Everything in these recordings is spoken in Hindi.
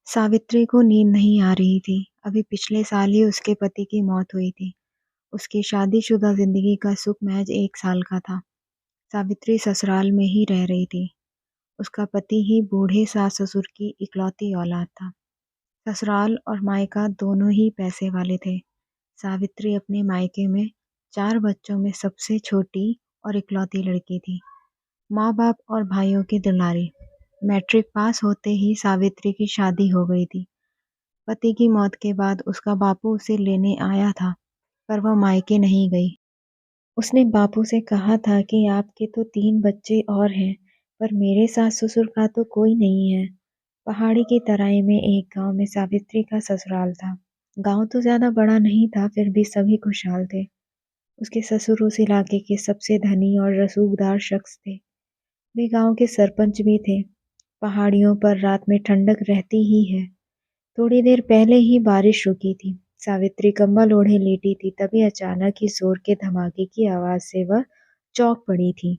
सावित्री को नींद नहीं आ रही थी। अभी पिछले साल ही उसके पति की मौत हुई थी। उसकी शादीशुदा जिंदगी का सुख महज 1 साल का था। सावित्री ससुराल में ही रह रही थी। उसका पति ही बूढ़े सास-ससुर की इकलौती औलाद था। ससुराल और मायका दोनों ही पैसे वाले थे। सावित्री अपने मायके में 4 बच्चों में सबसे छोटी और इकलौती लड़की थी। माँ-बाप और भाइयों की दुलारी। मैट्रिक पास होते ही सावित्री की शादी हो गई थी। पति की मौत के बाद उसका बापू उसे लेने आया था, पर वह मायके नहीं गई। उसने बापू से कहा था कि आपके तो 3 बच्चे और हैं, पर मेरे सास-ससुर का तो कोई नहीं है। पहाड़ी की तराई में एक गांव में सावित्री का ससुराल था। गांव तो ज्यादा बड़ा नहीं था, फिर भी सभी खुशहाल थे। उसके ससुर उस इलाके के सबसे धनी और रसूखदार शख्स थे। वे गांव के सरपंच भी थे। पहाड़ियों पर रात में ठंडक रहती ही है। थोड़ी देर पहले ही बारिश रुकी थी। सावित्री कंबल ओढ़े लेटी थी, तभी अचानक ही जोर के धमाके की आवाज से वह चौंक पड़ी थी।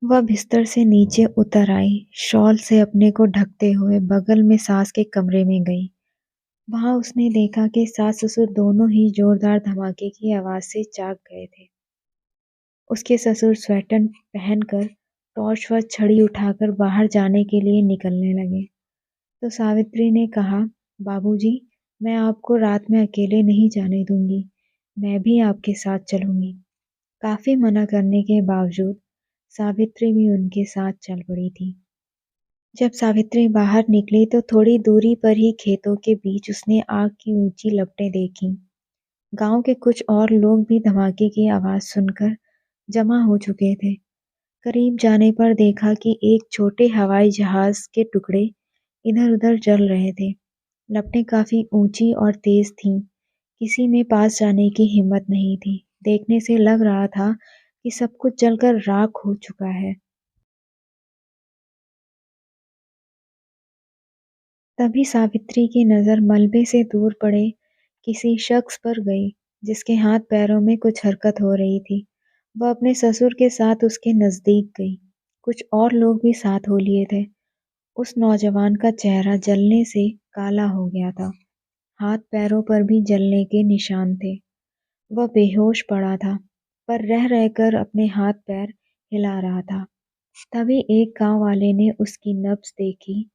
वह बिस्तर से नीचे उतर आई, शॉल से अपने को ढकते हुए बगल में सास के कमरे में गई। वहां उसने देखा कि सास ससुर दोनों ही जोरदार धमाके की आवाज से जाग गए थे। उसके ससुर स्वेटर पहनकर टॉर्च व छड़ी उठाकर बाहर जाने के लिए निकलने लगे। तो सावित्री ने कहा, बाबूजी, मैं आपको रात में अकेले नहीं जाने दूंगी। मैं भी आपके साथ चलूंगी। काफी मना करने के बावजूद सावित्री भी उनके साथ चल पड़ी थी। जब सावित्री बाहर निकली तो थोड़ी दूरी पर ही खेतों के बीच उसने आग की ऊंची लपटें देखी। गांव के कुछ और लोग भी धमाके की आवाज सुनकर जमा हो चुके थे। करीब जाने पर देखा कि एक छोटे हवाई जहाज के टुकड़े इधर-उधर जल रहे थे। लपटें काफी ऊंची और तेज थीं। किसी में पास जाने की हिम्मत नहीं थी। देखने से लग रहा था कि सब कुछ जलकर राख हो चुका है। तभी सावित्री की नजर मलबे से दूर पड़े किसी शख्स पर गई, जिसके हाथ पैरों में कुछ हरकत हो रही थी। वह अपने ससुर के साथ उसके नजदीक गई। कुछ और लोग भी साथ हो लिए थे। उस नौजवान का चेहरा जलने से काला हो गया था। हाथ पैरों पर भी जलने के निशान थे। वह बेहोश पड़ा था, पर रह रहकर अपने हाथ पैर हिला रहा था। तभी एक गांव वाले ने उसकी नब्ज देखी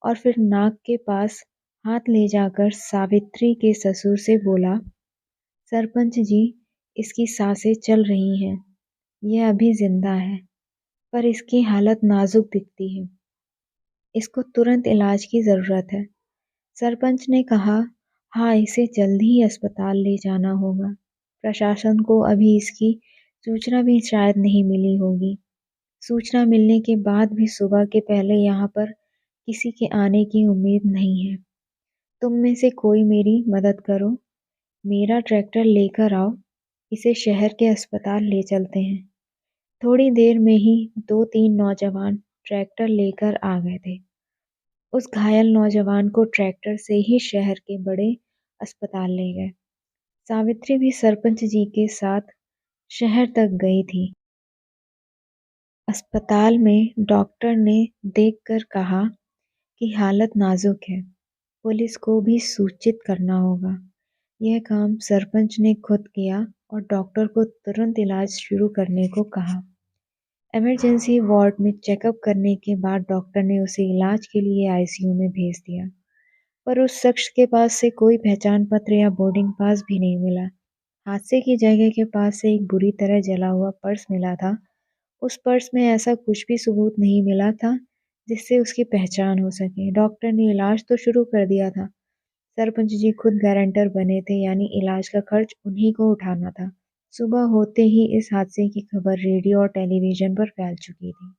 और फिर नाक के पास हाथ ले जाकर सावित्री के ससुर से बोला, सरपंच जी, इसकी सांसें चल रही हैं। यह अभी जिंदा है, पर इसकी हालत नाजुक दिखती है। इसको तुरंत इलाज की जरूरत है। सरपंच ने कहा, हाँ, इसे जल्द ही अस्पताल ले जाना होगा। प्रशासन को अभी इसकी सूचना भी शायद नहीं मिली होगी। सूचना मिलने के बाद भी सुबह के पहले यहाँ पर किसी के आने की उम्मीद नहीं है। तुम में से कोई मेरी मदद करो। मेरा ट्रैक्टर लेकर आओ। इसे शहर के अस्पताल ले चलते हैं। थोड़ी देर में ही 2-3 नौजवान ट्रैक्टर लेकर आ गए थे। उस घायल नौजवान को ट्रैक्टर से ही शहर के बड़े अस्पताल ले गए। सावित्री भी सरपंच जी के साथ शहर तक गई थी। अस्पताल में डॉक्टर ने देखकर कहा कि हालत नाजुक है। पुलिस को भी सूचित करना होगा। यह काम सरपंच ने खुद किया और डॉक्टर को तुरंत इलाज शुरू करने को कहा। इमरजेंसी वार्ड में चेकअप करने के बाद डॉक्टर ने उसे इलाज के लिए आईसीयू में भेज दिया। पर उस शख्स के पास से कोई पहचान पत्र या बोर्डिंग पास भी नहीं मिला। हादसे की जगह के पास से एक बुरी तरह जला हुआ पर्स मिला था। उस पर्स में ऐसा कुछ भी सबूत नहीं मिला था जिससे उसकी पहचान हो सके। डॉक्टर ने इलाज तो शुरू कर दिया था। सरपंच जी खुद गारंटर बने थे, यानी इलाज का खर्च उन्हीं को उठाना था। सुबह होते ही इस हादसे की खबर रेडियो और टेलीविजन पर फैल चुकी थी।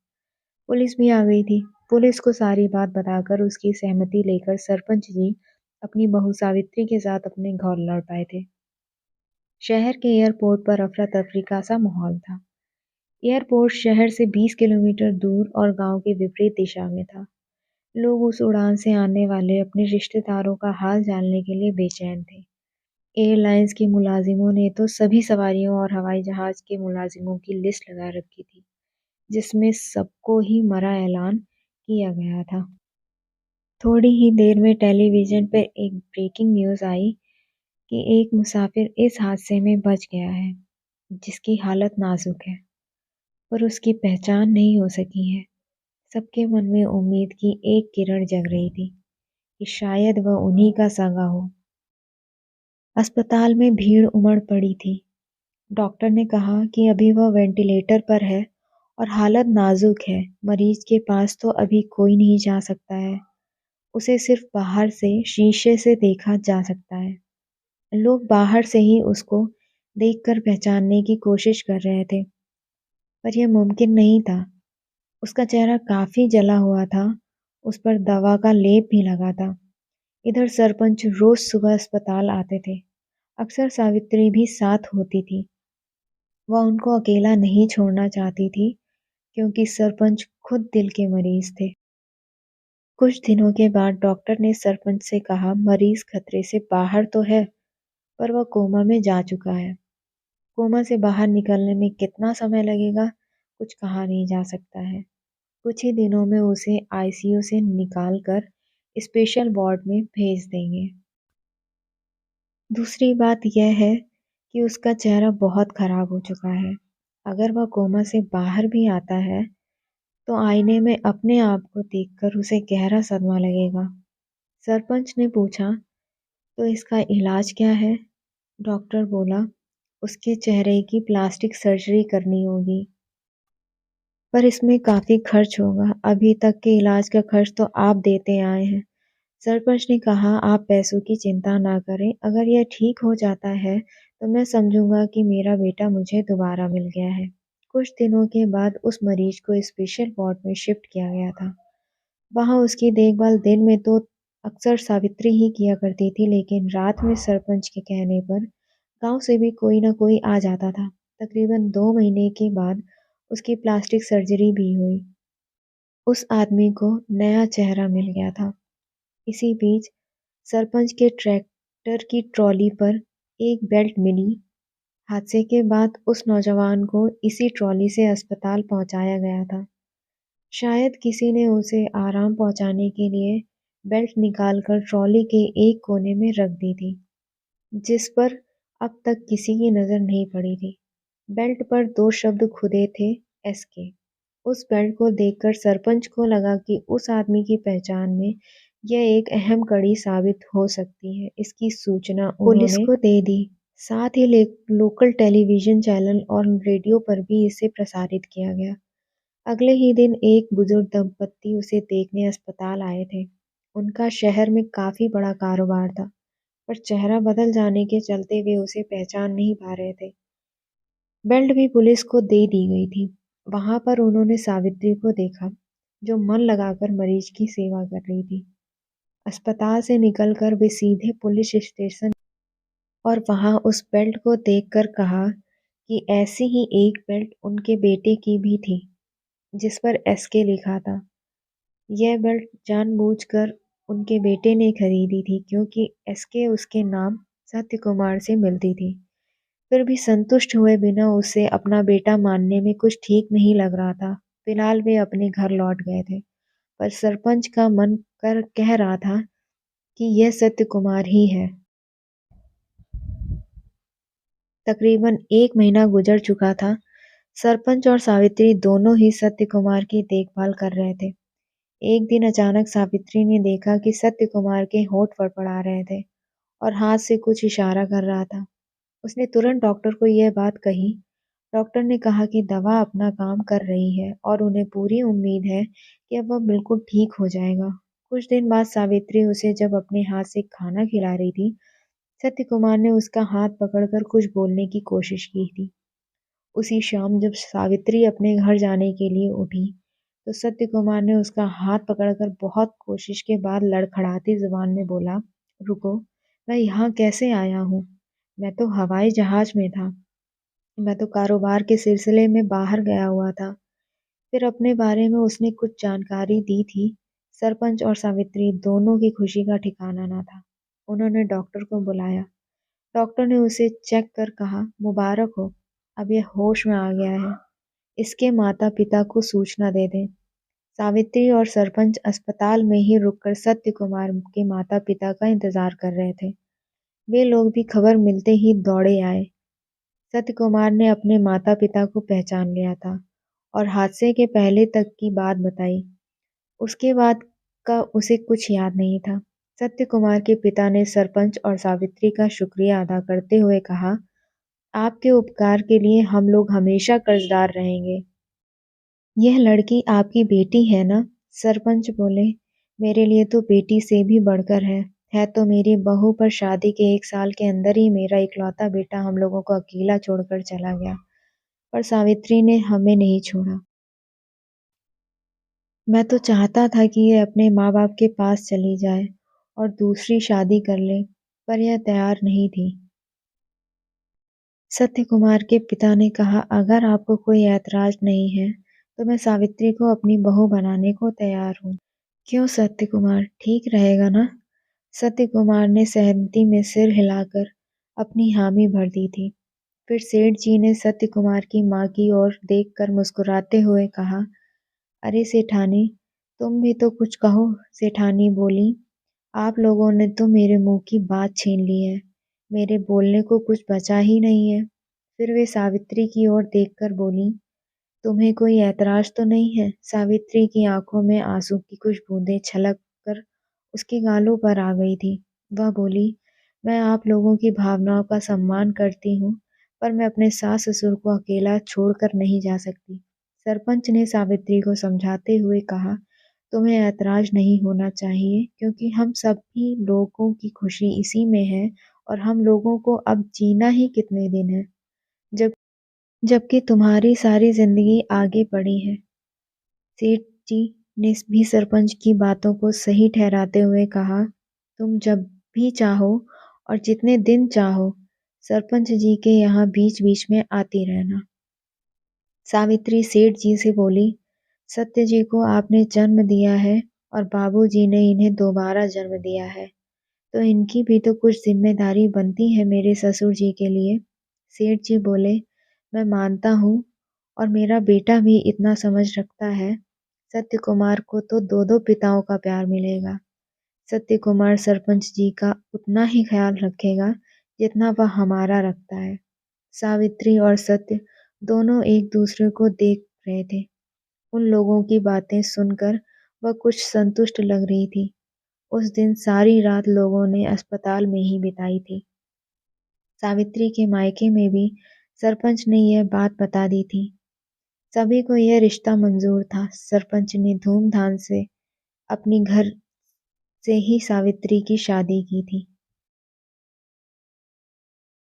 पुलिस भी आ गई थी। पुलिस को सारी बात बताकर उसकी सहमति लेकर सरपंच जी अपनी बहू सावित्री के साथ अपने घर लौट आए थे। शहर के एयरपोर्ट पर अफरा-तफरी का सा माहौल था। एयरपोर्ट शहर से 20 किलोमीटर दूर और गांव के विपरीत दिशा में था। लोग उस उड़ान से आने वाले अपने रिश्तेदारों का हाल जानने के लिए बेचैन थे। एयरलाइंस के मुलाजिमों ने तो सभी सवारियों और हवाई जहाज के मुलाजिमों की लिस्ट लगा रखी थी, जिसमें सबको ही मरा ऐलान किया गया था। थोड़ी ही देर में टेलीविज़न पर एक ब्रेकिंग न्यूज़ आई कि एक मुसाफिर इस हादसे में बच गया है, जिसकी हालत नाज़ुक है, पर उसकी पहचान नहीं हो सकी है। सबके मन में उम्मीद की एक किरण जग रही थी कि शायद वह उन्हीं का सगा हो। अस्पताल में भीड़ उमड़ पड़ी थी। डॉक्टर ने कहा कि अभी वह वेंटिलेटर पर है और हालत नाजुक है। मरीज के पास तो अभी कोई नहीं जा सकता है। उसे सिर्फ बाहर से शीशे से देखा जा सकता है। लोग बाहर से ही उसको देखकर पहचानने की कोशिश कर रहे थे, पर यह मुमकिन नहीं था। उसका चेहरा काफी जला हुआ था। उस पर दवा का लेप भी लगा था। इधर सरपंच रोज सुबह अस्पताल आते थे। अक्सर सावित्री भी साथ होती थी। वह उनको अकेला नहीं छोड़ना चाहती थी, क्योंकि सरपंच खुद दिल के मरीज थे। कुछ दिनों के बाद डॉक्टर ने सरपंच से कहा, मरीज खतरे से बाहर तो है, पर वह कोमा में जा चुका है। कोमा से बाहर निकलने में कितना समय लगेगा, कुछ कहा नहीं जा सकता है। कुछ ही दिनों में उसे आईसीयू से निकाल कर स्पेशल वार्ड में भेज देंगे। दूसरी बात यह है कि उसका चेहरा बहुत खराब हो चुका है। अगर वह कोमा से बाहर भी आता है, तो आईने में अपने आप को देखकर उसे गहरा सदमा लगेगा। सरपंच ने पूछा, तो इसका इलाज क्या है? डॉक्टर बोला, उसके चेहरे की प्लास्टिक सर्जरी करनी होगी, पर इसमें काफी खर्च होगा। अभी तक के इलाज का खर्च तो आप देते आए हैं। सरपंच ने कहा, आप पैसों की चिंता ना करें। अगर यह ठीक हो जाता है, तो मैं समझूंगा कि मेरा बेटा मुझे दोबारा मिल गया है। कुछ दिनों के बाद उस मरीज को स्पेशल वार्ड में शिफ्ट किया गया था। वहाँ उसकी देखभाल दिन में तो अक्सर सावित्री ही किया करती थी, लेकिन रात में सरपंच के कहने पर गांव से भी कोई ना कोई आ जाता था। तकरीबन 2 महीने के बाद उसकी प्लास्टिक सर्जरी भी हुई। उस आदमी को नया चेहरा मिल गया था। इसी बीच सरपंच के ट्रैक्टर की ट्रॉली पर एक बेल्ट मिली। हादसे के बाद उस नौजवान को इसी ट्रॉली से अस्पताल पहुंचाया गया था। शायद किसी ने उसे आराम पहुंचाने के लिए बेल्ट निकालकर ट्रॉली के एक कोने में रख दी थी, जिस पर अब तक किसी की नजर नहीं पड़ी थी। बेल्ट पर 2 शब्द खुदे थे, एसके। उस बेल्ट को देखकर सरपंच को लगा कि उस आदमी की पहचान में यह एक अहम कड़ी साबित हो सकती है। इसकी सूचना पुलिस को दे दी। साथ ही लोकल टेलीविजन चैनल और रेडियो पर भी इसे प्रसारित किया गया। अगले ही दिन एक बुजुर्ग दंपत्ति उसे देखने अस्पताल आए थे। उनका शहर में काफी बड़ा कारोबार था, पर चेहरा बदल जाने के चलते वे उसे पहचान नहीं पा रहे थे। बेल्ट भी पुलिस को दे दी गई थी। वहां पर उन्होंने सावित्री को देखा, जो मन लगाकर मरीज की सेवा कर रही थी। अस्पताल से निकलकर वे सीधे पुलिस स्टेशन और वहां उस बेल्ट को देखकर कहा कि ऐसी ही एक बेल्ट उनके बेटे की भी थी, जिस पर एसके लिखा था। यह बेल्ट जानबूझकर उनके बेटे ने खरीदी थी, क्योंकि एसके उसके नाम सत्य कुमार से मिलती थी। फिर भी संतुष्ट हुए बिना उसे अपना बेटा मानने में कुछ ठीक नहीं लग रहा था। फिलहाल वे अपने घर लौट गए थे, पर सरपंच का मन कर कह रहा था कि यह सत्य कुमार ही है। तकरीबन 1 महीना गुजर चुका था। सरपंच और सावित्री दोनों ही सत्य कुमार की देखभाल कर रहे थे। एक दिन अचानक सावित्री ने देखा कि सत्य कुमार के होंठ फड़फड़ा रहे थे और हाथ से कुछ इशारा कर रहा था। उसने तुरंत डॉक्टर को यह बात कही। डॉक्टर ने कहा कि दवा अपना काम कर रही है और उन्हें पूरी उम्मीद है कि अब वह बिल्कुल ठीक हो जाएगा। कुछ दिन बाद सावित्री उसे जब अपने हाथ से खाना खिला रही थी, सत्य कुमार ने उसका हाथ पकड़कर कुछ बोलने की कोशिश की थी। उसी शाम जब सावित्री अपने घर जाने के लिए उठी, तो सत्य कुमार ने उसका हाथ पकड़कर बहुत कोशिश के बाद लड़खड़ाती जुबान में बोला, रुको, मैं यहाँ कैसे आया हूँ? मैं तो हवाई जहाज में था। मैं तो कारोबार के सिलसिले में बाहर गया हुआ था। फिर अपने बारे में उसने कुछ जानकारी दी थी। सरपंच और सावित्री दोनों की खुशी का ठिकाना ना था। उन्होंने डॉक्टर को बुलाया। डॉक्टर ने उसे चेक कर कहा, मुबारक हो, अब यह होश में आ गया है। इसके माता पिता को सूचना दे दें। सावित्री और सरपंच अस्पताल में ही रुककर सत्य कुमार के माता-पिता का इंतजार कर रहे थे। वे लोग भी खबर मिलते ही दौड़े आए। सत्य कुमार ने अपने माता-पिता को पहचान लिया था और हादसे के पहले तक की बात बताई। उसके बाद का उसे कुछ याद नहीं था। सत्य कुमार के पिता ने सरपंच और सावित्री का शुक्रिया अदा करते हुए कहा, आपके उपकार के लिए हम लोग हमेशा कर्जदार रहेंगे। यह लड़की आपकी बेटी है ना? सरपंच बोले, मेरे लिए तो बेटी से भी बढ़कर है तो मेरी बहू, पर शादी के 1 साल के अंदर ही मेरा इकलौता बेटा हम लोगों को अकेला छोड़कर चला गया। पर सावित्री ने हमें नहीं छोड़ा। मैं तो चाहता था कि ये अपने माँ-बाप के पास चली जाए और दूसरी शादी कर ले, पर यह तैयार नहीं थी। सत्य कुमार के पिता ने कहा, अगर आपको कोई ऐतराज नहीं है, तो मैं सावित्री को अपनी बहू बनाने को तैयार हूँ। क्यों सत्य कुमार, ठीक रहेगा ना? सत्य कुमार ने सहमति में सिर हिलाकर अपनी हामी भर दी थी। फिर सेठ जी ने सत्य कुमार की माँ की ओर देखकर मुस्कुराते हुए कहा, अरे सेठानी, तुम भी तो कुछ कहो। सेठानी बोली, आप लोगों ने तो मेरे मुंह की बात छीन ली है। मेरे बोलने को कुछ बचा ही नहीं है। फिर वे सावित्री की ओर देखकर बोली, तुम्हें कोई ऐतराज तो नहीं है? सावित्री की आंखों में आंसू की कुछ बूंदें छलक कर उसके गालों पर आ गई थी। वह बोली, मैं आप लोगों की भावनाओं का सम्मान करती हूँ, पर मैं अपने सास ससुर को अकेला छोड़कर नहीं जा सकती। सरपंच ने सावित्री को समझाते हुए कहा, तुम्हें ऐतराज नहीं होना चाहिए, क्योंकि हम सभी लोगों की खुशी इसी में है और हम लोगों को अब जीना ही कितने दिन है, जब जबकि तुम्हारी सारी जिंदगी आगे पड़ी है। सेठ जी ने भी सरपंच की बातों को सही ठहराते हुए कहा, तुम जब भी चाहो और जितने दिन चाहो, सरपंच जी के यहाँ बीच-बीच में आती रहना। सावित्री सेठ जी से बोली, सत्य जी को आपने जन्म दिया है और बाबूजी ने इन्हें दोबारा जन्म दिया है, तो इनकी भी तो कुछ जिम्मेदारी बनती है मेरे ससुर जी के लिए। सेठ जी बोले, मैं मानता हूँ और मेरा बेटा भी इतना समझ रखता है। सत्य कुमार को तो 2-2 पिताओं का प्यार मिलेगा। सत्य कुमार सरपंच जी का उतना ही ख्याल रखेगा जितना वह हमारा रखता है। सावित्री और सत्य दोनों एक दूसरे को देख रहे थे। उन लोगों की बातें सुनकर वह कुछ संतुष्ट लग रही थी। उस दिन सारी रात लोगों ने अस्पताल में ही बिताई थी। सावित्री के मायके में भी सरपंच ने यह बात बता दी थी। सभी को यह रिश्ता मंजूर था। सरपंच ने धूमधाम से अपनी घर से ही सावित्री की शादी की थी।